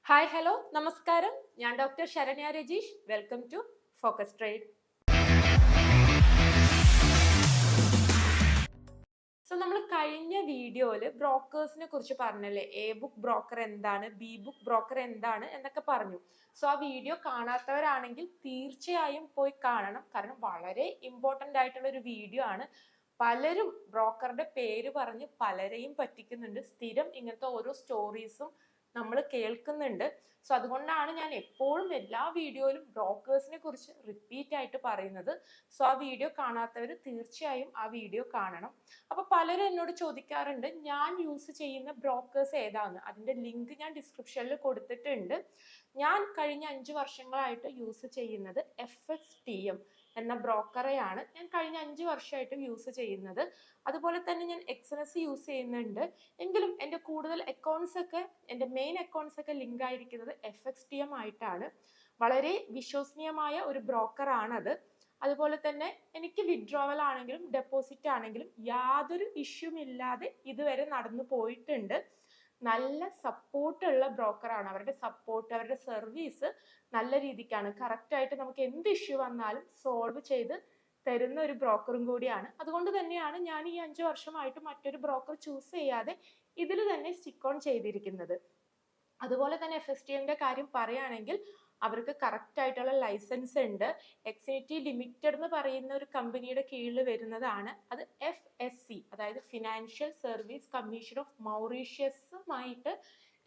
Hi hello നമസ്കാരം. ഞാൻ doctor Saranya Rajeesh. Welcome to focus trade. So നമ്മൾ കഴിഞ്ഞ വീഡിയോയിൽ ബ്രോക്കേഴ്സിനെ കുറിച്ച് പറഞ്ഞല്ലേ, എ ബുക്ക് ബ്രോക്കർ എന്താണ്, ബി ബുക്ക് ബ്രോക്കർ എന്താണ് എന്നൊക്കെ പറഞ്ഞു. സോ ആ വീഡിയോ കാണാത്തവരാണെങ്കിൽ തീർച്ചയായും പോയി കാണണം. കാരണം വളരെ ഇമ്പോർട്ടൻ്റ് ആയിട്ടുള്ള ഒരു വീഡിയോ ആണ്. പലരും ബ്രോക്കറുടെ പേര് പറഞ്ഞ് പലരെയും പറ്റിക്കുന്നുണ്ട്. സ്ഥിരം ഇങ്ങനത്തെ ഓരോ സ്റ്റോറീസും നമ്മൾ കേൾക്കുന്നുണ്ട്. സോ അതുകൊണ്ടാണ് ഞാൻ എപ്പോഴും എല്ലാ വീഡിയോയിലും ബ്രോക്കേഴ്സിനെ കുറിച്ച് റിപ്പീറ്റ് ആയിട്ട് പറയുന്നത്. സോ ആ വീഡിയോ കാണാത്തവർ തീർച്ചയായും ആ വീഡിയോ കാണണം. അപ്പൊ പലരും എന്നോട് ചോദിക്കാറുണ്ട്, ഞാൻ യൂസ് ചെയ്യുന്ന ബ്രോക്കേഴ്സ് ഏതാന്ന്. അതിന്റെ ലിങ്ക് ഞാൻ ഡിസ്ക്രിപ്ഷനിൽ കൊടുത്തിട്ടുണ്ട്. ഞാൻ കഴിഞ്ഞ 5 വർഷങ്ങളായിട്ട് യൂസ് ചെയ്യുന്നത് FXTM എന്ന ബ്രോക്കറെയാണ് ഞാൻ കഴിഞ്ഞ 5 വർഷമായിട്ട് യൂസ് ചെയ്യുന്നത്. അതുപോലെ തന്നെ ഞാൻ XNS യൂസ് ചെയ്യുന്നുണ്ട്. എങ്കിലും എൻ്റെ കൂടുതൽ അക്കൗണ്ട്സ് ഒക്കെ, എൻ്റെ മെയിൻ അക്കൗണ്ട്സ് ഒക്കെ ലിങ്ക് ആയിരിക്കുന്നത് FXTM ആയിട്ടാണ്. വളരെ വിശ്വസനീയമായ ഒരു ബ്രോക്കറാണത്. അതുപോലെ തന്നെ എനിക്ക് വിഡ്രോവൽ ആണെങ്കിലും ഡെപ്പോസിറ്റ് ആണെങ്കിലും യാതൊരു ഇഷ്യൂ ഇല്ലാതെ ഇതുവരെ നടന്നു പോയിട്ടുണ്ട്. നല്ല സപ്പോർട്ടുള്ള ബ്രോക്കറാണ്. അവരുടെ സപ്പോർട്ട്, അവരുടെ സർവീസ് നല്ല രീതിക്കാണ്. കറക്റ്റായിട്ട് നമുക്ക് എന്ത് ഇഷ്യൂ വന്നാലും സോൾവ് ചെയ്ത് തരുന്ന ഒരു ബ്രോക്കറും കൂടിയാണ്. അതുകൊണ്ട് തന്നെയാണ് ഞാൻ ഈ 5 വർഷമായിട്ട് മറ്റൊരു ബ്രോക്കർ ചൂസ് ചെയ്യാതെ ഇതിൽ തന്നെ സ്റ്റിക്ക് ഓൺ ചെയ്തിരിക്കുന്നത്. അതുപോലെ തന്നെ FSTMന്റെ കാര്യം പറയുകയാണെങ്കിൽ അവർക്ക് കറക്റ്റ് ആയിട്ടുള്ള ലൈസൻസ് ഉണ്ട്. എക്സിനിറ്റി ലിമിറ്റഡ് എന്ന് പറയുന്ന ഒരു കമ്പനിയുടെ കീഴിൽ വരുന്നതാണ്. അത് FSC, അതായത് ഫിനാൻഷ്യൽ സർവീസ് കമ്മീഷൻ ഓഫ് മൗറീഷ്യസുമായിട്ട്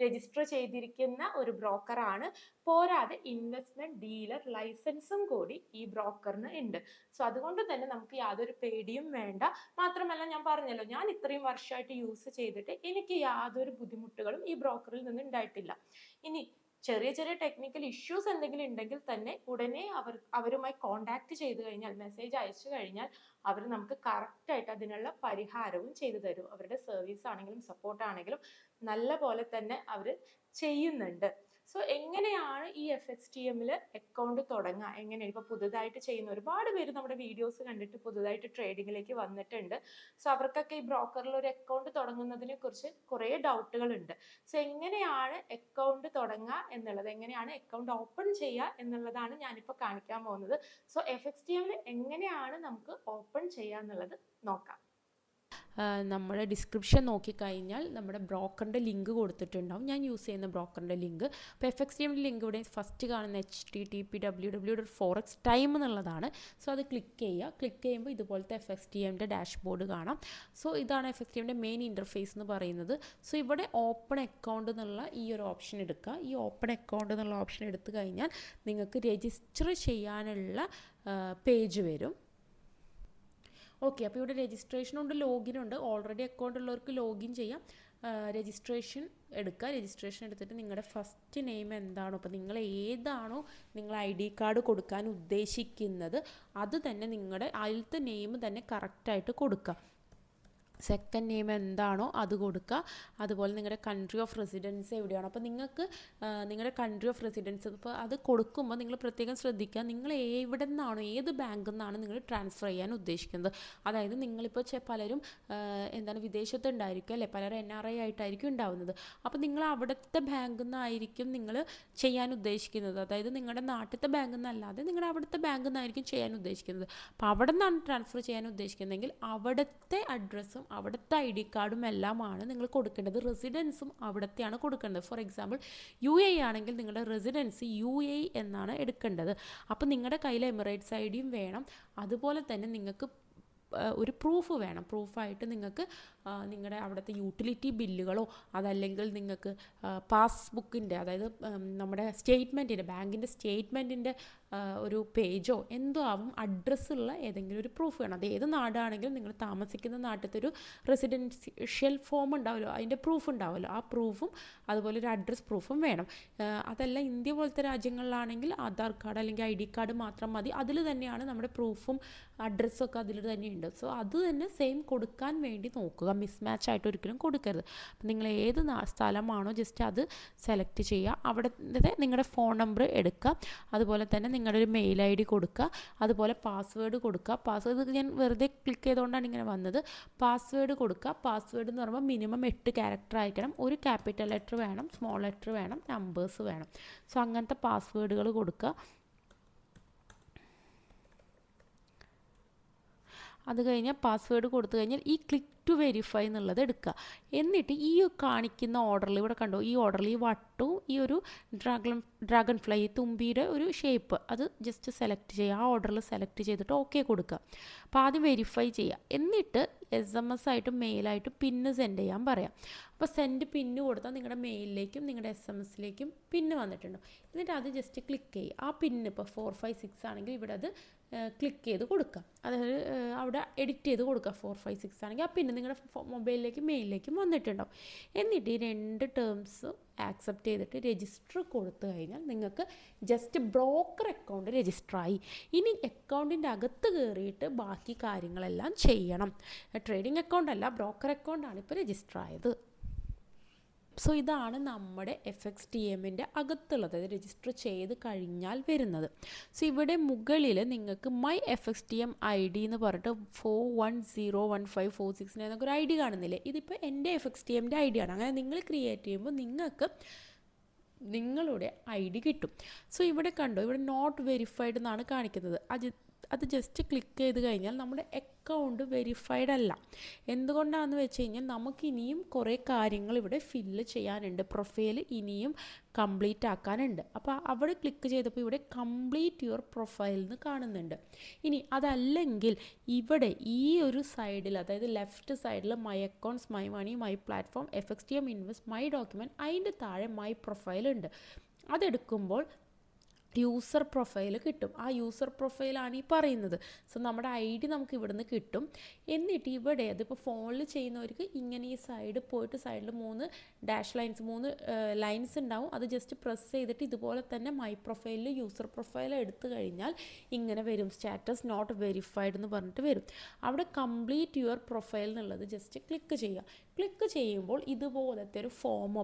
രജിസ്റ്റർ ചെയ്തിരിക്കുന്ന ഒരു ബ്രോക്കറാണ്. പോരാതെ ഇൻവെസ്റ്റ്മെന്റ് ഡീലർ ലൈസൻസും കൂടി ഈ ബ്രോക്കറിന് ഉണ്ട്. സോ അതുകൊണ്ട് തന്നെ നമുക്ക് യാതൊരു പേടിയും വേണ്ട. മാത്രമല്ല, ഞാൻ പറഞ്ഞല്ലോ, ഞാൻ ഇത്രയും വർഷമായിട്ട് യൂസ് ചെയ്തിട്ട് എനിക്ക് യാതൊരു ബുദ്ധിമുട്ടുകളും ഈ ബ്രോക്കറിൽ നിന്ന് ഉണ്ടായിട്ടില്ല. ഇനി ചെറിയ ചെറിയ ടെക്നിക്കൽ ഇഷ്യൂസ് എന്തെങ്കിലും ഉണ്ടെങ്കിൽ തന്നെ ഉടനെ അവരുമായി കോണ്ടാക്ട് ചെയ്ത് കഴിഞ്ഞാൽ, മെസ്സേജ് അയച്ചു കഴിഞ്ഞാൽ അവർ നമുക്ക് കറക്റ്റായിട്ട് അതിനുള്ള പരിഹാരവും ചെയ്തു തരും. അവരുടെ സർവീസ് ആണെങ്കിലും സപ്പോർട്ട് ആണെങ്കിലും നല്ല പോലെ തന്നെ അവർ ചെയ്യുന്നുണ്ട്. സോ എങ്ങനെയാണ് ഈ FXTMൽ അക്കൗണ്ട് തുടങ്ങുക, എങ്ങനെയാണ് ഇപ്പോൾ പുതുതായിട്ട് ചെയ്യുന്ന ഒരുപാട് പേര് നമ്മുടെ വീഡിയോസ് കണ്ടിട്ട് പുതുതായിട്ട് ട്രേഡിങ്ങിലേക്ക് വന്നിട്ടുണ്ട്. സോ അവർക്കൊക്കെ ഈ ബ്രോക്കറിൽ ഒരു അക്കൗണ്ട് തുടങ്ങുന്നതിനെ കുറിച്ച് കുറേ ഡൗട്ടുകൾ ഉണ്ട്. സോ എങ്ങനെയാണ് അക്കൗണ്ട് തുടങ്ങുക എന്നുള്ളത്, എങ്ങനെയാണ് അക്കൗണ്ട് ഓപ്പൺ ചെയ്യുക എന്നുള്ളതാണ് ഞാനിപ്പോൾ കാണിക്കാൻ പോകുന്നത്. സോ FXTMൽ എങ്ങനെയാണ് നമുക്ക് ഓപ്പൺ ചെയ്യുക എന്നുള്ളത് നോക്കാം. നമ്മുടെ ഡിസ്ക്രിപ്ഷൻ നോക്കിക്കഴിഞ്ഞാൽ നമ്മുടെ ബ്രോക്കറിൻ്റെ ലിങ്ക് കൊടുത്തിട്ടുണ്ടാവും. ഞാൻ യൂസ് ചെയ്യുന്ന ബ്രോക്കറിൻ്റെ ലിങ്ക്. അപ്പോൾ FXTMൻ്റെ ലിങ്ക് ഇവിടെ ഫസ്റ്റ് കാണുന്ന http://www.forextime എന്നുള്ളതാണ്. സോ അത് ക്ലിക്ക് ചെയ്യുക. ക്ലിക്ക് ചെയ്യുമ്പോൾ ഇതുപോലത്തെ FXTMൻ്റെ ഡാഷ്ബോർഡ് കാണാം. സോ ഇതാണ് FXTMൻ്റെ മെയിൻ ഇൻ്റർഫേസ് എന്ന് പറയുന്നത്. സോ ഇവിടെ ഓപ്പൺ അക്കൗണ്ട് എന്നുള്ള ഈ ഒരു ഓപ്ഷൻ എടുക്കുക. ഈ ഓപ്പൺ അക്കൗണ്ട് എന്നുള്ള ഓപ്ഷൻ എടുത്തു കഴിഞ്ഞാൽ നിങ്ങൾക്ക് രജിസ്റ്റർ ചെയ്യാനുള്ള പേജ് വരും. ഓക്കെ, അപ്പോൾ ഇവിടെ രജിസ്ട്രേഷനുണ്ട്, ലോഗിനുണ്ട്. ഓൾറെഡി അക്കൗണ്ട് ഉള്ളവർക്ക് ലോഗിൻ ചെയ്യാം. രജിസ്ട്രേഷൻ എടുക്കുക. രജിസ്ട്രേഷൻ എടുത്തിട്ട് നിങ്ങളുടെ ഫസ്റ്റ് നെയിം എന്താണോ, അപ്പോൾ നിങ്ങൾ ഏതാണോ നിങ്ങൾ ID കാർഡ് കൊടുക്കാൻ ഉദ്ദേശിക്കുന്നത് അത് തന്നെ നിങ്ങളുടെ അതിലത്തെ നെയിം തന്നെ കറക്റ്റായിട്ട് കൊടുക്കുക. സെക്കൻഡ് നെയിം എന്താണോ അത് കൊടുക്കുക. അതുപോലെ നിങ്ങളുടെ കൺട്രി ഓഫ് റെസിഡൻസ് എവിടെയാണോ, അപ്പോൾ നിങ്ങൾക്ക് നിങ്ങളുടെ കൺട്രി ഓഫ് റെസിഡൻസ് ഇപ്പോൾ അത് കൊടുക്കുമ്പോൾ നിങ്ങൾ പ്രത്യേകം ശ്രദ്ധിക്കുക, നിങ്ങൾ എവിടെ നിന്നാണോ, ഏത് ബാങ്കിൽ നിന്നാണ് നിങ്ങൾ ട്രാൻസ്ഫർ ചെയ്യാൻ ഉദ്ദേശിക്കുന്നത്. അതായത് നിങ്ങളിപ്പോൾ പലരും എന്താണ് വിദേശത്ത് ഉണ്ടായിരിക്കും അല്ലേ, പലരും NRI ആയിട്ടായിരിക്കും ഉണ്ടാവുന്നത്. അപ്പോൾ നിങ്ങൾ അവിടുത്തെ ബാങ്കിൽ നിന്നായിരിക്കും നിങ്ങൾ ചെയ്യാൻ ഉദ്ദേശിക്കുന്നത്. അതായത് നിങ്ങളുടെ നാട്ടിലത്തെ ബാങ്കിൽ നിന്നല്ലാതെ നിങ്ങളുടെ അവിടുത്തെ ബാങ്കിൽ നിന്നായിരിക്കും ചെയ്യാൻ ഉദ്ദേശിക്കുന്നത്. അപ്പോൾ അവിടെ നിന്നാണ് ട്രാൻസ്ഫർ ചെയ്യാൻ ഉദ്ദേശിക്കുന്നതെങ്കിൽ അവിടുത്തെ അഡ്രസ്സും അവിടുത്തെ ID കാർഡും എല്ലാമാണ് നിങ്ങൾ കൊടുക്കേണ്ടത്. റെസിഡൻസും അവിടത്തെയാണ് കൊടുക്കേണ്ടത്. ഫോർ എക്സാമ്പിൾ UAE ആണെങ്കിൽ നിങ്ങളുടെ റെസിഡൻസ് UAE എന്നാണ് എടുക്കേണ്ടത്. അപ്പോൾ നിങ്ങളുടെ കയ്യിൽ എമിറേറ്റ്സ് IDയും വേണം. അതുപോലെ തന്നെ നിങ്ങൾക്ക് ഒരു പ്രൂഫ് വേണം. പ്രൂഫായിട്ട് നിങ്ങൾക്ക് നിങ്ങളുടെ അവിടുത്തെ യൂട്ടിലിറ്റി ബില്ലുകളോ അതല്ലെങ്കിൽ നിങ്ങൾക്ക് പാസ്ബുക്കിൻ്റെ, അതായത് നമ്മുടെ സ്റ്റേറ്റ്മെൻറ്റിൻ്റെ, ബാങ്കിൻ്റെ സ്റ്റേറ്റ്മെൻറ്റിൻ്റെ ഒരു പേജോ എന്തോ ആവും, അഡ്രസ്സുള്ള ഏതെങ്കിലും ഒരു പ്രൂഫ് വേണം. അത് ഏത് നാടാണെങ്കിലും നിങ്ങൾ താമസിക്കുന്ന നാട്ടിലത്തെ ഒരു റെസിഡൻഷ്യൽ ഫോം ഉണ്ടാവുമല്ലോ, അതിൻ്റെ പ്രൂഫ് ഉണ്ടാവുമല്ലോ, ആ പ്രൂഫും അതുപോലെ ഒരു അഡ്രസ് പ്രൂഫും വേണം. അതല്ല ഇന്ത്യ പോലത്തെ രാജ്യങ്ങളിലാണെങ്കിൽ ആധാർ കാർഡ് അല്ലെങ്കിൽ ID കാർഡ് മാത്രം മതി. അതിൽ തന്നെയാണ് നമ്മുടെ പ്രൂഫും അഡ്രസ്സൊക്കെ അതിൽ തന്നെ ഉണ്ട്. സോ അത് തന്നെ സെയിം കൊടുക്കാൻ വേണ്ടി നോക്കുക, മിസ്മാച്ച് ആയിട്ട് ഒരിക്കലും കൊടുക്കരുത്. അപ്പം നിങ്ങൾ ഏത് സ്ഥലമാണോ ജസ്റ്റ് അത് സെലക്ട് ചെയ്യുക, അവിടെ നിങ്ങളുടെ ഫോൺ നമ്പർ എടുക്കുക, അതുപോലെ തന്നെ നിങ്ങളുടെ ഒരു മെയിൽ ID കൊടുക്കുക, അതുപോലെ പാസ്വേഡ് കൊടുക്കുക. പാസ്വേഡ് ഞാൻ വെറുതെ ക്ലിക്ക് ചെയ്തുകൊണ്ടാണ് ഇങ്ങനെ വന്നത്. പാസ്വേഡ് കൊടുക്കുക. പാസ്വേഡ് എന്ന് പറയുമ്പോൾ മിനിമം 8 ക്യാരക്ടർ ആയിരിക്കണം. ഒരു ക്യാപിറ്റൽ ലെറ്റർ വേണം, സ്മോൾ ലെറ്റർ വേണം, നമ്പേഴ്സ് വേണം. സോ അങ്ങനത്തെ പാസ്വേഡുകൾ കൊടുക്കുക. അത് കഴിഞ്ഞാൽ പാസ്വേഡ് കൊടുത്തു കഴിഞ്ഞാൽ ഈ ക്ലിക്ക് ടു വെരിഫൈ എന്നുള്ളത് എടുക്കുക. എന്നിട്ട് ഈ കാണിക്കുന്ന ഓർഡറിൽ ഇവിടെ കണ്ടോ, ഈ ഓർഡറിൽ ഈ വട്ടും ഈ ഒരു ഡ്രാഗൺ ഫ്ലൈ തുമ്പിയുടെ ഒരു ഷേപ്പ് അത് ജസ്റ്റ് സെലക്ട് ചെയ്യുക. ആ ഓർഡറിൽ സെലക്ട് ചെയ്തിട്ട് ഓക്കെ കൊടുക്കുക. അപ്പോൾ ആദ്യം വെരിഫൈ ചെയ്യുക. എന്നിട്ട് SMS ആയിട്ടും മെയിലായിട്ടും പിന്ന് സെൻഡ് ചെയ്യാൻ പറയാം. അപ്പോൾ സെൻഡ് പിന്ന് കൊടുത്താൽ നിങ്ങളുടെ മെയിലിലേക്കും നിങ്ങളുടെ SMSലേക്കും പിന്ന് വന്നിട്ടുണ്ടോ. എന്നിട്ട് അത് ജസ്റ്റ് ക്ലിക്ക് ചെയ്യുക. ആ പിന്ന് ഇപ്പോൾ 456 ആണെങ്കിൽ ഇവിടെ അത് ക്ലിക്ക് ചെയ്ത് കൊടുക്കുക. അതായത് അവിടെ എഡിറ്റ് ചെയ്ത് കൊടുക്കുക. 456 ആണെങ്കിൽ ആ പിന്ന് നിങ്ങളുടെ മൊബൈലിലേക്കും മെയിലിലേക്കും വന്നിട്ടുണ്ടാവും. എന്നിട്ട് ഈ 2 ടേംസ് ആക്സെപ്റ്റ് ചെയ്തിട്ട് രജിസ്റ്റർ കൊടുത്തു കഴിഞ്ഞാൽ നിങ്ങൾക്ക് ജസ്റ്റ് ബ്രോക്കർ അക്കൗണ്ട് രജിസ്റ്റർ ആയി. ഇനി അക്കൗണ്ടിൻ്റെ അകത്ത് കയറിയിട്ട് ബാക്കി കാര്യങ്ങളെല്ലാം ചെയ്യണം. ട്രേഡിംഗ് അക്കൗണ്ട് അല്ല, ബ്രോക്കർ അക്കൗണ്ടാണ് ഇപ്പോൾ രജിസ്റ്റർ ആയത്. സോ ഇതാണ് നമ്മുടെ FXTMൻ്റെ അകത്തുള്ളത്, അത് രജിസ്റ്റർ ചെയ്ത് കഴിഞ്ഞാൽ വരുന്നത്. സോ ഇവിടെ മുകളിൽ നിങ്ങൾക്ക് മൈ FXTM ID എന്ന് പറഞ്ഞിട്ട് 41015469 എന്നൊക്കെ ഒരു ID കാണുന്നില്ലേ, ഇതിപ്പോൾ എൻ്റെ FXTMൻ്റെ ID ആണ്. അങ്ങനെ നിങ്ങൾ ക്രിയേറ്റ് ചെയ്യുമ്പോൾ നിങ്ങൾക്ക് നിങ്ങളുടെ ID കിട്ടും. സോ ഇവിടെ കണ്ടോ, ഇവിടെ നോട്ട് വെരിഫൈഡ് എന്നാണ് കാണിക്കുന്നത്. അത് ജസ്റ്റ് ക്ലിക്ക് ചെയ്ത് കഴിഞ്ഞാൽ നമ്മുടെ അക്കൗണ്ട് വെരിഫൈഡ് അല്ല. എന്തുകൊണ്ടാണെന്ന് വെച്ച് കഴിഞ്ഞാൽ നമുക്ക് ഇനിയും കുറേ കാര്യങ്ങൾ ഇവിടെ ഫില്ല് ചെയ്യാനുണ്ട്, പ്രൊഫൈൽ ഇനിയും കംപ്ലീറ്റ് ആക്കാനുണ്ട്. അപ്പോൾ അവിടെ ക്ലിക്ക് ചെയ്തപ്പോൾ ഇവിടെ കംപ്ലീറ്റ് യുവർ പ്രൊഫൈൽ എന്ന് കാണുന്നുണ്ട്. ഇനി അതല്ലെങ്കിൽ ഇവിടെ ഈ ഒരു സൈഡിൽ, അതായത് ലെഫ്റ്റ് സൈഡിൽ my accounts, my money, my platform, FXTM invest, my document, അതിൻ്റെ താഴെ മൈ പ്രൊഫൈൽ ഉണ്ട്. അതെടുക്കുമ്പോൾ യൂസർ പ്രൊഫൈൽ കിട്ടും. ആ യൂസർ പ്രൊഫൈലാണ് ഈ പറയുന്നത്. സോ നമ്മുടെ ID നമുക്ക് ഇവിടുന്ന് കിട്ടും. എന്നിട്ട് ഇവിടെ അതിപ്പോൾ ഫോണിൽ ചെയ്യുന്നവർക്ക് ഇങ്ങനെ ഈ സൈഡ് പോയിട്ട് സൈഡിൽ 3 ഡാഷ് ലൈൻസ്, 3 ലൈൻസ് ഉണ്ടാവും. അത് ജസ്റ്റ് പ്രസ് ചെയ്തിട്ട് ഇതുപോലെ തന്നെ മൈ പ്രൊഫൈലിൽ യൂസർ പ്രൊഫൈൽ എടുത്തു കഴിഞ്ഞാൽ ഇങ്ങനെ വരും, സ്റ്റാറ്റസ് നോട്ട് വെരിഫൈഡ് എന്ന് പറഞ്ഞിട്ട് വരും. അവിടെ കംപ്ലീറ്റ് യുവർ പ്രൊഫൈൽ എന്നുള്ളത് ജസ്റ്റ് ക്ലിക്ക് ചെയ്യുക. ക്ലിക്ക് ചെയ്യുമ്പോൾ ഇതുപോലത്തെ ഒരു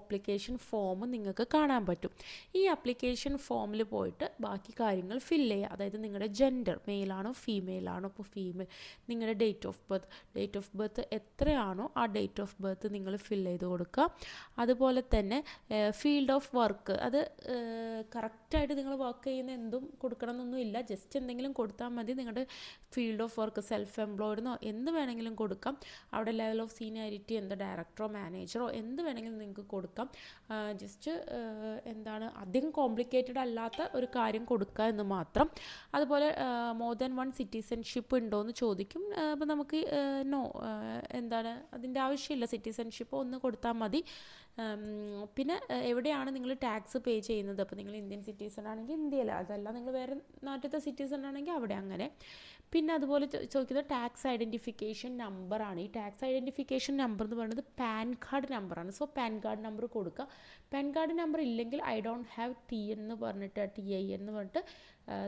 ആപ്ലിക്കേഷൻ ഫോം നിങ്ങൾക്ക് കാണാൻ പറ്റും. ഈ ആപ്ലിക്കേഷൻ ഫോമിൽ പോയിട്ട് ബാക്കി കാര്യങ്ങൾ ഫില്ല് ചെയ്യുക. അതായത് നിങ്ങളുടെ ജെൻഡർ, മെയിലാണോ ഫീമെയിലാണോ, ഇപ്പോൾ ഫീമെയിൽ, നിങ്ങളുടെ ഡേറ്റ് ഓഫ് ബർത്ത് എത്രയാണോ ആ ഡേറ്റ് ഓഫ് ബർത്ത് നിങ്ങൾ ഫില്ല് ചെയ്ത് കൊടുക്കുക. അതുപോലെ തന്നെ ഫീൽഡ് ഓഫ് വർക്ക്, അത് കറക്റ്റായിട്ട് നിങ്ങൾ വർക്ക് ചെയ്യുന്ന എന്തും കൊടുക്കണം എന്നൊന്നുമില്ല, ജസ്റ്റ് എന്തെങ്കിലും കൊടുത്താൽ മതി. നിങ്ങളുടെ ഫീൽഡ് ഓഫ് വർക്ക് സെൽഫ് എംപ്ലോയിഡെന്നോ എന്ത് വേണമെങ്കിലും കൊടുക്കാം. അവിടെ ലെവൽ ഓഫ് സീനിയോറിറ്റി എന്താ, ഡയറക്ടറോ മാനേജറോ എന്ത് വേണമെങ്കിലും നിങ്ങൾക്ക് കൊടുക്കാം. ജസ്റ്റ് എന്താണ് അധികം കോംപ്ലിക്കേറ്റഡ് അല്ലാത്ത ഒരു കാര്യം കൊടുക്കുക എന്ന് മാത്രം. അതുപോലെ മോർ ദാൻ 1 സിറ്റിസൺഷിപ്പ് ഉണ്ടോ എന്ന് ചോദിക്കും. അപ്പോൾ നമുക്ക് എന്താണ് അതിൻ്റെ ആവശ്യമില്ല, സിറ്റിസൺഷിപ്പ് ഒന്ന് കൊടുത്താൽ മതി. പിന്നെ എവിടെയാണ് നിങ്ങൾ ടാക്സ് പേ ചെയ്യുന്നത്, അപ്പോൾ നിങ്ങൾ ഇന്ത്യൻ സിറ്റിസൺ ആണെങ്കിൽ ഇന്ത്യയിൽ, അതല്ല നിങ്ങൾ വേറെ നാട്ടിലത്തെ സിറ്റിസൺ ആണെങ്കിൽ അവിടെ അങ്ങനെ. പിന്നെ അതുപോലെ ചോദിക്കുന്നത് ടാക്സ് ഐഡൻറ്റിഫിക്കേഷൻ നമ്പറാണ്. ഈ ടാക്സ് ഐഡൻറ്റിഫിക്കേഷൻ നമ്പർ എന്ന് പറയുന്നത് പാൻ കാർഡ് നമ്പറാണ്. സോ പാൻ കാർഡ് നമ്പർ കൊടുക്കുക. പാൻ കാർഡ് നമ്പർ ഇല്ലെങ്കിൽ ഐ ഡോണ്ട് ഹാവ് TN എന്ന് പറഞ്ഞിട്ട് TIN എന്ന് പറഞ്ഞിട്ട്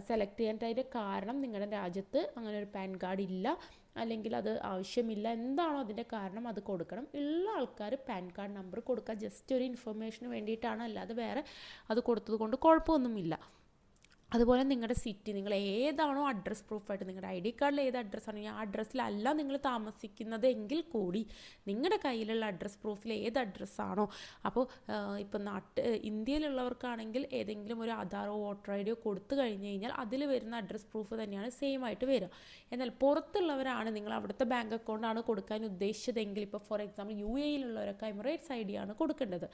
സെലക്ട് ചെയ്യാനായിട്ട്. അതിൻ്റെ കാരണം നിങ്ങളുടെ രാജ്യത്ത് അങ്ങനെ ഒരു പാൻ കാർഡ് ഇല്ല, അല്ലെങ്കിൽ അത് ആവശ്യമില്ല, എന്താണോ അതിൻ്റെ കാരണം അത് കൊടുക്കണം. ഉള്ള ആൾക്കാർ പാൻ കാർഡ് നമ്പർ കൊടുക്കുക. ജസ്റ്റ് ഒരു ഇൻഫർമേഷന് വേണ്ടിയിട്ടാണ്, അല്ലാതെ വേറെ അത് കൊടുത്തത് കൊണ്ട് കുഴപ്പമൊന്നുമില്ല. അതുപോലെ നിങ്ങളുടെ സിറ്റി, നിങ്ങൾ ഏതാണോ അഡ്രസ് പ്രൂഫായിട്ട്, നിങ്ങളുടെ ID കാർഡിൽ ഏത് അഡ്രസ്സാണെങ്കിൽ ആ അഡ്രസ്സിലല്ല നിങ്ങൾ താമസിക്കുന്നത് എങ്കിൽ കൂടി നിങ്ങളുടെ കയ്യിലുള്ള അഡ്രസ് പ്രൂഫിൽ ഏത് അഡ്രസ്സാണോ, അപ്പോൾ ഇപ്പം ഇന്ത്യയിലുള്ളവർക്കാണെങ്കിൽ ഏതെങ്കിലും ഒരു ആധാറോ വോട്ടർ IDയോ കൊടുത്തു കഴിഞ്ഞ് കഴിഞ്ഞാൽ അതിൽ വരുന്ന അഡ്രസ് പ്രൂഫ് തന്നെയാണ് സെയിം ആയിട്ട് വരിക. എന്നാൽ പുറത്തുള്ളവരാണ്, നിങ്ങൾ അവിടുത്തെ ബാങ്ക് അക്കൗണ്ടാണ് കൊടുക്കാൻ ഉദ്ദേശിച്ചതെങ്കിൽ, ഇപ്പോൾ ഫോർ എക്സാമ്പിൾ UAEയിലുള്ളവരൊക്കെ എമിറേറ്റ്സ് ID ആണ് കൊടുക്കേണ്ടത്.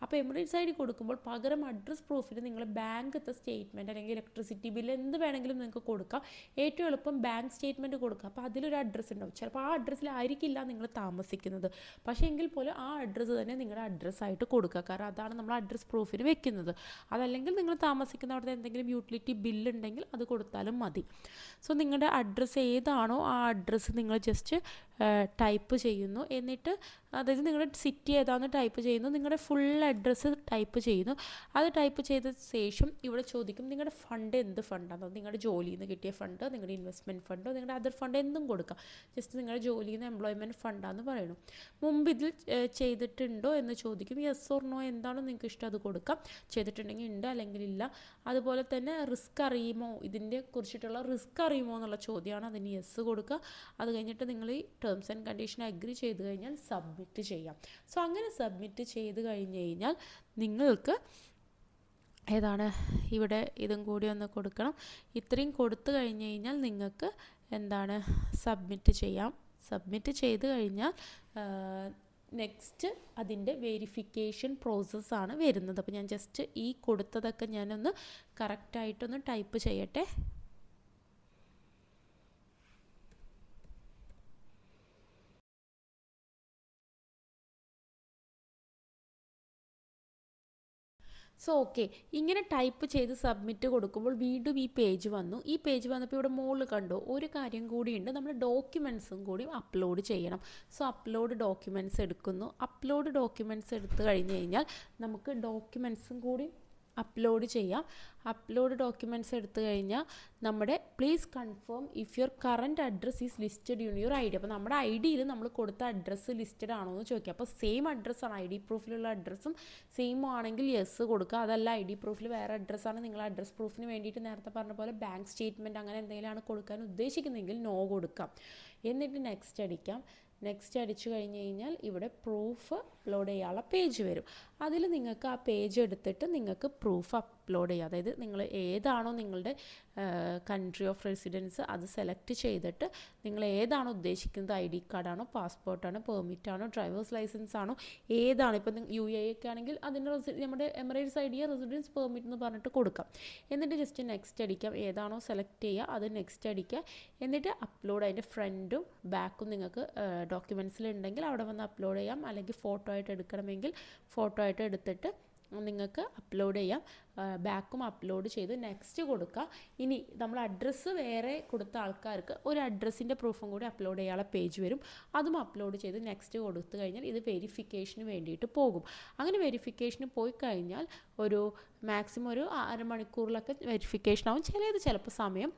അപ്പോൾ എമിറേറ്റ്സ് ID കൊടുക്കുമ്പോൾ പകരം അഡ്രസ് പ്രൂഫിൽ നിങ്ങൾ ബാങ്കത്തെ സ്റ്റേറ്റ്മെൻറ്റ് അല്ലെങ്കിൽ ഇലക്ട്രിസിറ്റി ബില്ല് എന്ത് വേണമെങ്കിലും നിങ്ങൾക്ക് കൊടുക്കാം. ഏറ്റവും എളുപ്പം ബാങ്ക് സ്റ്റേറ്റ്മെൻറ്റ് കൊടുക്കുക. അപ്പോൾ അതിലൊരു അഡ്രസ്സ് ഉണ്ടാവും. ചിലപ്പോൾ ആ അഡ്രസ്സിലായിരിക്കില്ല നിങ്ങൾ താമസിക്കുന്നത്, പക്ഷേ എങ്കിൽ പോലും ആ അഡ്രസ്സ് തന്നെ നിങ്ങളുടെ അഡ്രസ്സായിട്ട് കൊടുക്കുക. കാരണം അതാണ് നമ്മൾ അഡ്രസ് പ്രൂഫിന് വെക്കുന്നത്. അതല്ലെങ്കിൽ നിങ്ങൾ താമസിക്കുന്ന അവിടുത്തെ എന്തെങ്കിലും യൂട്ടിലിറ്റി ബില്ല് ഉണ്ടെങ്കിൽ അത് കൊടുത്താലും മതി. സോ നിങ്ങളുടെ അഡ്രസ്സ് ഏതാണോ ആ അഡ്രസ്സ് നിങ്ങൾ ജസ്റ്റ് ടൈപ്പ് ചെയ്യുന്നു. എന്നിട്ട് അതായത് നിങ്ങളുടെ സിറ്റി ഏതാണെന്ന് ടൈപ്പ് ചെയ്യുന്നു, നിങ്ങളുടെ ഫുൾ അഡ്രസ്സ് ടൈപ്പ് ചെയ്യുന്നു. അത് ടൈപ്പ് ചെയ്ത ശേഷം ഇവിടെ ചോദിക്കും നിങ്ങളുടെ ഫണ്ട് എന്ത് ഫണ്ടാണോ, നിങ്ങളുടെ ജോലിയിൽ നിന്ന് കിട്ടിയ ഫണ്ട്, നിങ്ങളുടെ ഇൻവെസ്റ്റ്മെൻറ്റ് ഫണ്ടോ, നിങ്ങളുടെ അതർ ഫണ്ട് എന്തും കൊടുക്കാം. ജസ്റ്റ് നിങ്ങളുടെ ജോലിയിൽ നിന്ന് എംപ്ലോയ്മെൻറ്റ് ഫണ്ടാണെന്ന് പറയുന്നു. മുമ്പ് ഇതിൽ ചെയ്തിട്ടുണ്ടോ എന്ന് ചോദിക്കും. യെസ് ഓർ നോ എന്താണോ നിങ്ങൾക്ക് ഇഷ്ടം അത് കൊടുക്കാം. ചെയ്തിട്ടുണ്ടെങ്കിൽ ഉണ്ട്, അല്ലെങ്കിൽ ഇല്ല. അതുപോലെ തന്നെ റിസ്ക് അറിയുമോ, ഇതിൻ്റെ കുറിച്ചിട്ടുള്ള റിസ്ക് അറിയുമോ എന്നുള്ള ചോദ്യമാണ്. അതിന് യെസ് കൊടുക്കുക. അത് കഴിഞ്ഞിട്ട് നിങ്ങൾ ഈ ടേംസ് ആൻഡ് കണ്ടീഷൻ അഗ്രി ചെയ്ത് കഴിഞ്ഞാൽ സബ്മിറ്റ് ചെയ്യാം. സോ അങ്ങനെ സബ്മിറ്റ് ചെയ്ത് കഴിഞ്ഞ് കഴിഞ്ഞാൽ നിങ്ങൾക്ക് ഏതാണ് ഇവിടെ ഇതും കൂടി ഒന്ന് കൊടുക്കണം. ഇത്രയും കൊടുത്തു കഴിഞ്ഞ് കഴിഞ്ഞാൽ നിങ്ങൾക്ക് എന്താണ് സബ്മിറ്റ് ചെയ്യാം. സബ്മിറ്റ് ചെയ്ത് കഴിഞ്ഞാൽ നെക്സ്റ്റ് അതിൻ്റെ വെരിഫിക്കേഷൻ പ്രോസസ്സാണ് വരുന്നത്. അപ്പോൾ ഞാൻ ജസ്റ്റ് ഈ കൊടുത്തതൊക്കെ ഞാനൊന്ന് കറക്റ്റായിട്ടൊന്ന് ടൈപ്പ് ചെയ്യട്ടെ. സോ ഓക്കെ, ഇങ്ങനെ ടൈപ്പ് ചെയ്ത് സബ്മിറ്റ് കൊടുക്കുമ്പോൾ വീണ്ടും ഈ പേജ് വന്നു. ഈ പേജ് വന്നപ്പോൾ ഇവിടെ മുകളിൽ കണ്ടോ ഒരു കാര്യം കൂടിയുണ്ട്, നമ്മൾ ഡോക്യുമെൻറ്റ്സും കൂടി അപ്ലോഡ് ചെയ്യണം. സോ അപ്ലോഡ് ഡോക്യുമെൻറ്റ്സ് എടുക്കുന്നു. അപ്ലോഡ് ഡോക്യുമെൻറ്റ്സ് എടുത്തു കഴിഞ്ഞ് കഴിഞ്ഞാൽ നമുക്ക് ഡോക്യുമെൻറ്റ്സും കൂടി അപ്ലോഡ് ചെയ്യാം. അപ്ലോഡ് ഡോക്യുമെൻറ്റ്സ് എടുത്തു കഴിഞ്ഞാൽ നമ്മുടെ please confirm if your current address is listed in your ID. അപ്പോൾ നമ്മുടെ ID-യിൽ നമ്മൾ കൊടുത്ത അഡ്രസ്സ് ലിസ്റ്റഡ് ആണോ എന്ന് ചോദിക്കുക. അപ്പോൾ സെയിം അഡ്രസ്സാണ്, ID പ്രൂഫിലുള്ള അഡ്രസ്സും സെയിം ആണെങ്കിൽ യെസ് കൊടുക്കുക. അതല്ല ID പ്രൂഫിൽ വേറെ അഡ്രസ്സാണ്, നിങ്ങൾ അഡ്രസ് പ്രൂഫിന് വേണ്ടിയിട്ട് നേരത്തെ പറഞ്ഞ പോലെ ബാങ്ക് സ്റ്റേറ്റ്മെൻറ്റ് അങ്ങനെ എന്തെങ്കിലുമാണ് കൊടുക്കാൻ ഉദ്ദേശിക്കുന്നതെങ്കിൽ നോ കൊടുക്കാം. എന്നിട്ട് നെക്സ്റ്റ് അടിക്കാം. നെക്സ്റ്റ് അടിച്ചു കഴിഞ്ഞ് കഴിഞ്ഞാൽ ഇവിടെ പ്രൂഫ് അപ്ലോഡ് ചെയ്യാനുള്ള പേജ് വരും. അതിൽ നിങ്ങൾക്ക് ആ പേജ് എടുത്തിട്ട് നിങ്ങൾക്ക് പ്രൂഫ് അപ്ലോഡ് ചെയ്യാം. അതായത് നിങ്ങൾ ഏതാണോ നിങ്ങളുടെ കൺട്രി ഓഫ് റെസിഡൻസ് അത് സെലക്ട് ചെയ്തിട്ട് നിങ്ങൾ ഏതാണോ ഉദ്ദേശിക്കുന്നത്, ID കാർഡാണോ, പാസ്പോർട്ടാണോ, പെർമിറ്റാണോ, ഡ്രൈവേഴ്സ് ലൈസൻസ് ആണോ, ഏതാണ്. ഇപ്പം UAE ഒക്കെ ആണെങ്കിൽ അതിൻ്റെ നമ്മുടെ എമിറേറ്റ്സ് ID റെസിഡൻസ് പെർമിറ്റ് എന്ന് പറഞ്ഞിട്ട് കൊടുക്കാം. എന്നിട്ട് ജസ്റ്റ് നെക്സ്റ്റ് അടിക്കാം. ഏതാണോ സെലക്ട് ചെയ്യുക അത് നെക്സ്റ്റ് അടിക്കുക. എന്നിട്ട് അപ്ലോഡ്, അതിൻ്റെ ഫ്രണ്ടും ബാക്കും നിങ്ങൾക്ക് ഡോക്യുമെൻറ്റ്സിൽ ഉണ്ടെങ്കിൽ അവിടെ വന്ന് അപ്ലോഡ് ചെയ്യാം. അല്ലെങ്കിൽ ഫോട്ടോ ആയിട്ട് എടുക്കണമെങ്കിൽ ഫോട്ടോ ആയിട്ട് എടുത്തിട്ട് നിങ്ങൾക്ക് അപ്ലോഡ് ചെയ്യാം. ബാക്കും അപ്ലോഡ് ചെയ്ത് നെക്സ്റ്റ് കൊടുക്കുക. ഇനി നമ്മൾ അഡ്രസ്സ് വേറെ കൊടുത്ത ആൾക്കാർക്ക് ഒരു അഡ്രസ്സിൻ്റെ പ്രൂഫും കൂടി അപ്ലോഡ് ചെയ്യാനുള്ള പേജ് വരും. അതും അപ്ലോഡ് ചെയ്ത് നെക്സ്റ്റ് കൊടുത്തു കഴിഞ്ഞാൽ ഇത് വെരിഫിക്കേഷന് വേണ്ടിയിട്ട് പോകും. അങ്ങനെ വെരിഫിക്കേഷന് പോയി കഴിഞ്ഞാൽ ഒരു മാക്സിമം ഒരു അരമണിക്കൂറിലൊക്കെ വെരിഫിക്കേഷൻ ആവും. ചിലപ്പോൾ സമയം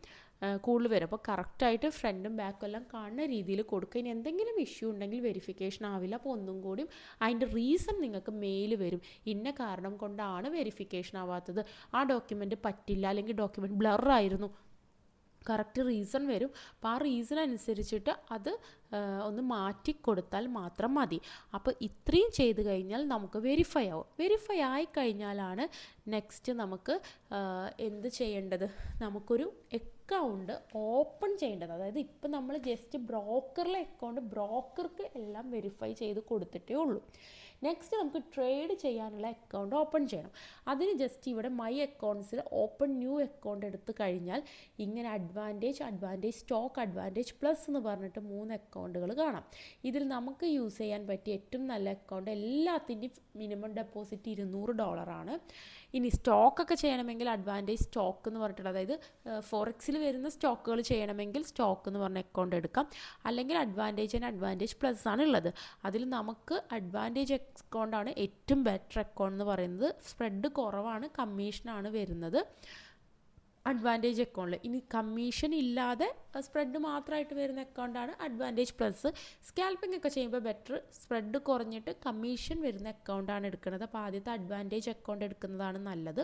കൂടുതൽ വരും. അപ്പോൾ കറക്റ്റായിട്ട് ഫ്രണ്ടും ബാക്കും എല്ലാം കാണുന്ന രീതിയിൽ കൊടുക്കുക. ഇനി എന്തെങ്കിലും ഇഷ്യൂ ഉണ്ടെങ്കിൽ വെരിഫിക്കേഷൻ ആവില്ല. അപ്പോൾ ഒന്നും കൂടി അതിൻ്റെ റീസൺ നിങ്ങൾക്ക് മെയിൽ വരും. ഇന്ന കാരണം കൊണ്ടാണ് വെരിഫിക്കേഷൻ ആവാത്തത്, ആ ഡോക്യുമെൻറ്റ് പറ്റില്ല, അല്ലെങ്കിൽ ഡോക്യുമെൻറ്റ് ബ്ലറായിരുന്നു, കറക്റ്റ് റീസൺ വരും. അപ്പോൾ ആ റീസൺ അനുസരിച്ചിട്ട് അത് ഒന്ന് മാറ്റി കൊടുത്താൽ മാത്രം മതി. അപ്പോൾ ഇത്രയും ചെയ്ത് കഴിഞ്ഞാൽ നമുക്ക് വെരിഫൈ ആവും. വെരിഫൈ ആയിക്കഴിഞ്ഞാലാണ് നെക്സ്റ്റ് നമുക്ക് എന്ത് ചെയ്യേണ്ടത്, നമുക്കൊരു അക്കൗണ്ട് ഓപ്പൺ ചെയ്യേണ്ടത്. അതായത് ഇപ്പം നമ്മൾ ജസ്റ്റ് ബ്രോക്കറിലെ അക്കൗണ്ട് ബ്രോക്കർക്ക് എല്ലാം വെരിഫൈ ചെയ്ത് കൊടുത്തിട്ടേ ഉള്ളൂ. നെക്സ്റ്റ് നമുക്ക് ട്രേഡ് ചെയ്യാനുള്ള അക്കൗണ്ട് ഓപ്പൺ ചെയ്യണം. അതിന് ജസ്റ്റ് ഇവിടെ മൈ അക്കൗണ്ട്സിൽ ഓപ്പൺ ന്യൂ അക്കൗണ്ട് എടുത്തു കഴിഞ്ഞാൽ ഇങ്ങനെ അഡ്വാൻറ്റേജ് സ്റ്റോക്ക്, അഡ്വാൻറ്റേജ് പ്ലസ് എന്ന് പറഞ്ഞിട്ട് 3 അക്കൗണ്ടുകൾ കാണാം. ഇതിൽ നമുക്ക് യൂസ് ചെയ്യാൻ പറ്റിയ ഏറ്റവും നല്ല അക്കൗണ്ട് എല്ലാത്തിൻ്റെയും മിനിമം ഡെപ്പോസിറ്റ് $200. ഇനി സ്റ്റോക്കൊക്കെ ചെയ്യണമെങ്കിൽ അഡ്വാൻറ്റേജ് സ്റ്റോക്ക് എന്ന് പറഞ്ഞിട്ടുള്ള, അതായത് ഫോറക്സിൽ വരുന്ന സ്റ്റോക്കുകൾ ചെയ്യണമെങ്കിൽ സ്റ്റോക്ക് എന്ന് പറഞ്ഞ അക്കൗണ്ട് എടുക്കാം. അല്ലെങ്കിൽ അഡ്വാൻറ്റേജ് പ്ലസ് ആണ് ഉള്ളത്. അതിൽ നമുക്ക് അഡ്വാൻറ്റേജ് അക്കൗണ്ടാണ് ഏറ്റവും ബെറ്റർ അക്കൗണ്ട് എന്ന് പറയുന്നത്. സ്പ്രെഡ് കുറവാണ്, കമ്മീഷനാണ് വരുന്നത് അഡ്വാൻറ്റേജ് അക്കൗണ്ടിൽ. ഇനി കമ്മീഷൻ ഇല്ലാതെ സ്പ്രെഡ് മാത്രമായിട്ട് വരുന്ന അക്കൗണ്ടാണ് അഡ്വാൻറ്റേജ് പ്ലസ്. സ്കാൽപ്പിംഗ് ഒക്കെ ചെയ്യുമ്പോൾ ബെറ്റർ സ്പ്രെഡ് കുറഞ്ഞിട്ട് കമ്മീഷൻ വരുന്ന അക്കൗണ്ടാണ് എടുക്കുന്നത്. അപ്പോൾ ആദ്യത്തെ അഡ്വാൻറ്റേജ് അക്കൗണ്ട് എടുക്കുന്നതാണ് നല്ലത്.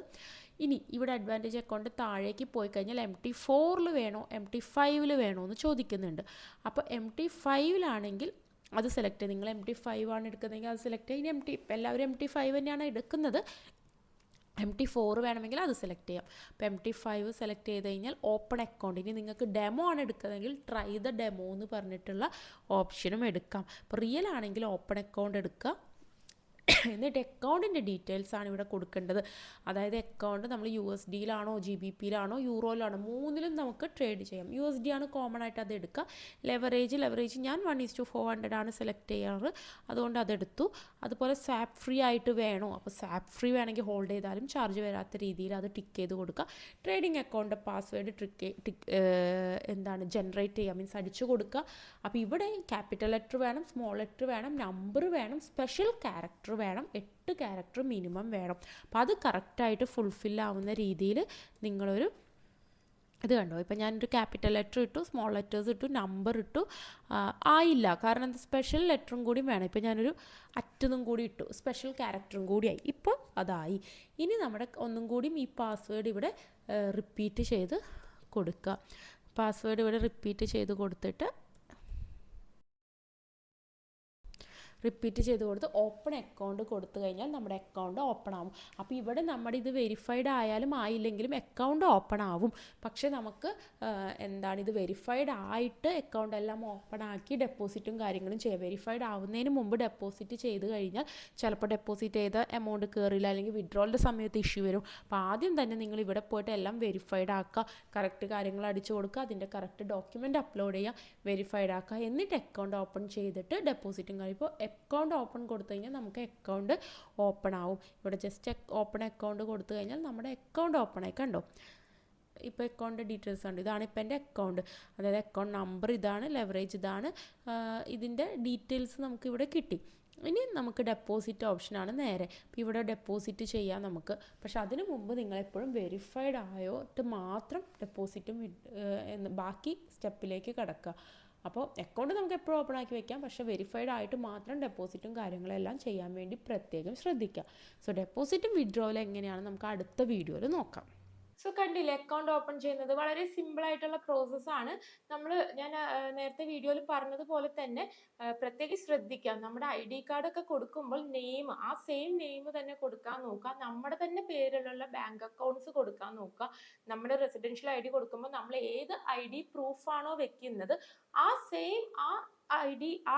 ഇനി ഇവിടെ അഡ്വാൻറ്റേജ് അക്കൗണ്ട് താഴേക്ക് പോയി കഴിഞ്ഞാൽ MT4 വേണോ MT5 വേണോ എന്ന് ചോദിക്കുന്നുണ്ട്. അപ്പോൾ MT5 അത് സെലക്ട് ചെയ്ത്, നിങ്ങൾ MT5 ആണ് എടുക്കുന്നതെങ്കിൽ അത് സെലക്ട് ചെയ്ത്. എല്ലാവരും MT5 തന്നെയാണ് എടുക്കുന്നത്. MT4 വേണമെങ്കിൽ അത് സെലക്ട് ചെയ്യാം. അപ്പോൾ MT5 സെലക്ട് ചെയ്ത് കഴിഞ്ഞാൽ ഓപ്പൺ അക്കൗണ്ട്. ഇനി നിങ്ങൾക്ക് ഡെമോ ആണ് എടുക്കുന്നതെങ്കിൽ ട്രൈ ദ ഡെമോ എന്ന് പറഞ്ഞിട്ടുള്ള ഓപ്ഷനും എടുക്കാം. അപ്പോൾ റിയൽ ആണെങ്കിൽ ഓപ്പൺ അക്കൗണ്ട് എടുക്കുക. എന്നിട്ട് അക്കൗണ്ടിൻ്റെ ഡീറ്റെയിൽസ് ആണ് ഇവിടെ കൊടുക്കേണ്ടത്. അതായത് അക്കൗണ്ട് നമ്മൾ USDയിലാണോ GBPയിലാണോ യൂറോയിലാണോ മൂന്നിലും നമുക്ക് ട്രേഡ് ചെയ്യാം. USD ആണ് കോമൺ ആയിട്ട് അത് എടുക്കുക. ലെവറേജ് ഞാൻ 1:400 ആണ് സെലക്ട് ചെയ്യാറ്, അതുകൊണ്ട് അതെടുത്തു. അതുപോലെ സ്വാപ്പ് ഫ്രീ ആയിട്ട് വേണോ, അപ്പോൾ സ്വാപ്പ് ഫ്രീ വേണമെങ്കിൽ ഹോൾഡ് ചെയ്താലും ചാർജ് വരാത്ത രീതിയിൽ അത് ടിക്ക് ചെയ്ത് കൊടുക്കുക. ട്രേഡിംഗ് അക്കൗണ്ട് പാസ്വേഡ് ജനറേറ്റ് ചെയ്യുക, മീൻസ് അടിച്ചു കൊടുക്കുക. അപ്പോൾ ഇവിടെ ക്യാപിറ്റൽ ലെറ്റർ വേണം, സ്മോൾ ലെറ്റർ വേണം, നമ്പർ വേണം, സ്പെഷ്യൽ ക്യാരക്ടർ വേണം, 8 ക്യാരക്ടർ മിനിമം വേണം. അപ്പോൾ അത് കറക്റ്റായിട്ട് ഫുൾഫില്ലാവുന്ന രീതിയിൽ നിങ്ങളൊരു ഇത് കണ്ടോ. ഇപ്പം ഞാനൊരു ക്യാപിറ്റൽ ലെറ്റർ ഇട്ടു, സ്മോൾ ലെറ്റേഴ്സ് ഇട്ടു, നമ്പർ ഇട്ടു, ആയില്ല. കാരണം സ്പെഷ്യൽ ലെറ്ററും കൂടി വേണം. ഇപ്പം ഞാനൊരു അറ്റതും കൂടി ഇട്ടു, സ്പെഷ്യൽ ക്യാരക്ടറും കൂടിയായി. ഇപ്പോൾ അതായി. ഇനി നമ്മുടെ ഒന്നും കൂടിയും ഈ പാസ്വേഡ് ഇവിടെ റിപ്പീറ്റ് ചെയ്ത് കൊടുക്കുക. പാസ്വേഡ് ഇവിടെ റിപ്പീറ്റ് ചെയ്ത് കൊടുത്തിട്ട് ഓപ്പൺ അക്കൗണ്ട് കൊടുത്തു കഴിഞ്ഞാൽ നമ്മുടെ അക്കൗണ്ട് ഓപ്പൺ ആവും. അപ്പോൾ ഇവിടെ നമ്മുടെ ഇത് വെരിഫൈഡ് ആയാലും ആയില്ലെങ്കിലും അക്കൗണ്ട് ഓപ്പൺ ആവും. പക്ഷേ നമുക്ക് ഇത് വെരിഫൈഡ് ആയിട്ട് അക്കൗണ്ട് എല്ലാം ഓപ്പൺ ആക്കി ഡെപ്പോസിറ്റും കാര്യങ്ങളും ചെയ്യാം. വെരിഫൈഡ് ആവുന്നതിന് മുമ്പ് ഡെപ്പോസിറ്റ് ചെയ്ത് കഴിഞ്ഞാൽ ചിലപ്പോൾ ഡെപ്പോസിറ്റ് ചെയ്ത എമൗണ്ട് കയറില്ല, അല്ലെങ്കിൽ വിഡ്രോളിൻ്റെ സമയത്ത് ഇഷ്യൂ വരും. അപ്പോൾ ആദ്യം തന്നെ നിങ്ങൾ ഇവിടെ പോയിട്ട് എല്ലാം വെരിഫൈഡ് ആക്കുക, കറക്റ്റ് കാര്യങ്ങൾ അടിച്ചു കൊടുക്കുക, അതിൻ്റെ കറക്റ്റ് ഡോക്യുമെൻ്റ് അപ്ലോഡ് ചെയ്യുക, വെരിഫൈഡ് ആക്കുക, എന്നിട്ട് അക്കൗണ്ട് ഓപ്പൺ ചെയ്തിട്ട് ഡെപ്പോസിറ്റും കാര്യം. ഇപ്പോൾ അക്കൗണ്ട് ഓപ്പൺ കൊടുത്തു കഴിഞ്ഞാൽ നമുക്ക് അക്കൗണ്ട് ഓപ്പൺ ആവും. ഇവിടെ ജസ്റ്റ് ഓപ്പൺ അക്കൗണ്ട് കൊടുത്തു കഴിഞ്ഞാൽ നമ്മുടെ അക്കൗണ്ട് ഓപ്പൺ ആയി. കണ്ടോ, ഇപ്പോൾ അക്കൗണ്ട് ഡീറ്റെയിൽസ് ഉണ്ട്. ഇതാണ് ഇപ്പോൾ എൻ്റെ അക്കൗണ്ട്, അതായത് അക്കൗണ്ട് നമ്പർ ഇതാണ്, ലെവറേജ് ഇതാണ്, ഇതിൻ്റെ ഡീറ്റെയിൽസ് നമുക്കിവിടെ കിട്ടി. ഇനി നമുക്ക് ഡെപ്പോസിറ്റ് ഓപ്ഷനാണ് നേരെ. അപ്പോൾ ഇവിടെ ഡെപ്പോസിറ്റ് ചെയ്യാം നമുക്ക്. പക്ഷെ അതിനു മുമ്പ് നിങ്ങളെപ്പോഴും വെരിഫൈഡ് ആയിട്ട് മാത്രം ഡെപ്പോസിറ്റും ബാക്കി സ്റ്റെപ്പിലേക്ക് കിടക്കുക. അപ്പോൾ അക്കൗണ്ട് നമുക്ക് എപ്പോഴും ഓപ്പൺ ആക്കി വെക്കാം, പക്ഷേ വെരിഫൈഡ് ആയിട്ട് മാത്രം ഡെപ്പോസിറ്റും കാര്യങ്ങളെല്ലാം ചെയ്യാൻ വേണ്ടി പ്രത്യേകം ശ്രദ്ധിക്കുക. സോ ഡെപ്പോസിറ്റും വിഡ്രോവലും എങ്ങനെയാണ് നമുക്ക് അടുത്ത വീഡിയോയിൽ നോക്കാം. സോ കണ്ടില്ലേ, അക്കൗണ്ട് ഓപ്പൺ ചെയ്യുന്നത് വളരെ സിമ്പിൾ ആയിട്ടുള്ള പ്രോസസ്സാണ്. ഞാൻ നേരത്തെ വീഡിയോയിൽ പറഞ്ഞതുപോലെ തന്നെ പ്രത്യേകം ശ്രദ്ധിക്കാം. നമ്മുടെ ID കാർഡൊക്കെ കൊടുക്കുമ്പോൾ ആ സെയിം നെയിം തന്നെ കൊടുക്കാൻ നോക്കുക. നമ്മുടെ തന്നെ പേരിലുള്ള ബാങ്ക് അക്കൗണ്ട്സ് കൊടുക്കാൻ നോക്കുക. നമ്മുടെ റെസിഡൻഷ്യൽ ID കൊടുക്കുമ്പോൾ നമ്മൾ ഏത് ID പ്രൂഫാണോ വെക്കുന്നത് ആ സെയിം ആ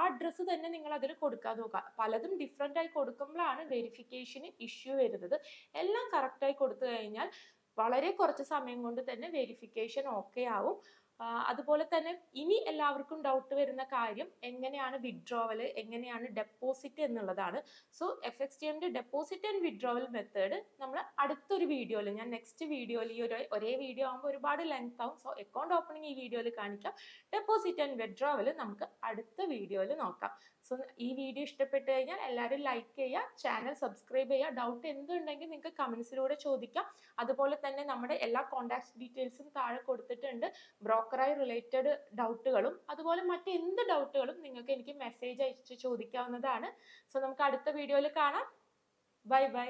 അഡ്രസ്സ് തന്നെ നിങ്ങൾ അതിൽ കൊടുക്കാൻ നോക്കുക. പലതും ഡിഫറെൻ്റ് ആയി കൊടുക്കുമ്പോഴാണ് വെരിഫിക്കേഷന് ഇഷ്യൂ വരുന്നത്. എല്ലാം കറക്റ്റായി കൊടുത്തു കഴിഞ്ഞാൽ വളരെ കുറച്ച് സമയം കൊണ്ട് തന്നെ വെരിഫിക്കേഷൻ ഓക്കെ ആവും. അതുപോലെ തന്നെ ഇനി എല്ലാവർക്കും ഡൗട്ട് വരുന്ന കാര്യം എങ്ങനെയാണ് വിഡ്രോവൽ, എങ്ങനെയാണ് ഡെപ്പോസിറ്റ് എന്നുള്ളതാണ്. സോ FXTMന്റെ ഡെപ്പോസിറ്റ് ആൻഡ് വിഡ്രോവൽ മെത്തേഡ് നമ്മൾ അടുത്തൊരു വീഡിയോയിൽ, ഞാൻ നെക്സ്റ്റ് വീഡിയോയിൽ, ഈ ഒരേ വീഡിയോ ആകുമ്പോൾ ഒരുപാട് ലെങ്ത് ആവും. സോ അക്കൗണ്ട് ഓപ്പണിംഗ് ഈ വീഡിയോയിൽ കാണിക്കാം, ഡെപ്പോസിറ്റ് ആൻഡ് വിഡ്രോവൽ നമുക്ക് അടുത്ത വീഡിയോയിൽ നോക്കാം. സോ ഈ വീഡിയോ ഇഷ്ടപ്പെട്ട് കഴിഞ്ഞാൽ എല്ലാവരും ലൈക്ക് ചെയ്യുക, ചാനൽ സബ്സ്ക്രൈബ് ചെയ്യുക. ഡൗട്ട് എന്തുണ്ടെങ്കിൽ നിങ്ങൾക്ക് കമൻസിലൂടെ ചോദിക്കാം. അതുപോലെ തന്നെ നമ്മുടെ എല്ലാ കോൺടാക്ട് ഡീറ്റെയിൽസും താഴെ കൊടുത്തിട്ടുണ്ട്. ബ്രോക്കറായി റിലേറ്റഡ് ഡൗട്ടുകളും അതുപോലെ മറ്റെന്ത് ഡൗട്ടുകളും നിങ്ങൾക്ക് എനിക്ക് മെസ്സേജ് അയച്ച് ചോദിക്കാവുന്നതാണ്. സോ നമുക്ക് അടുത്ത വീഡിയോയിൽ കാണാം. Bye bye.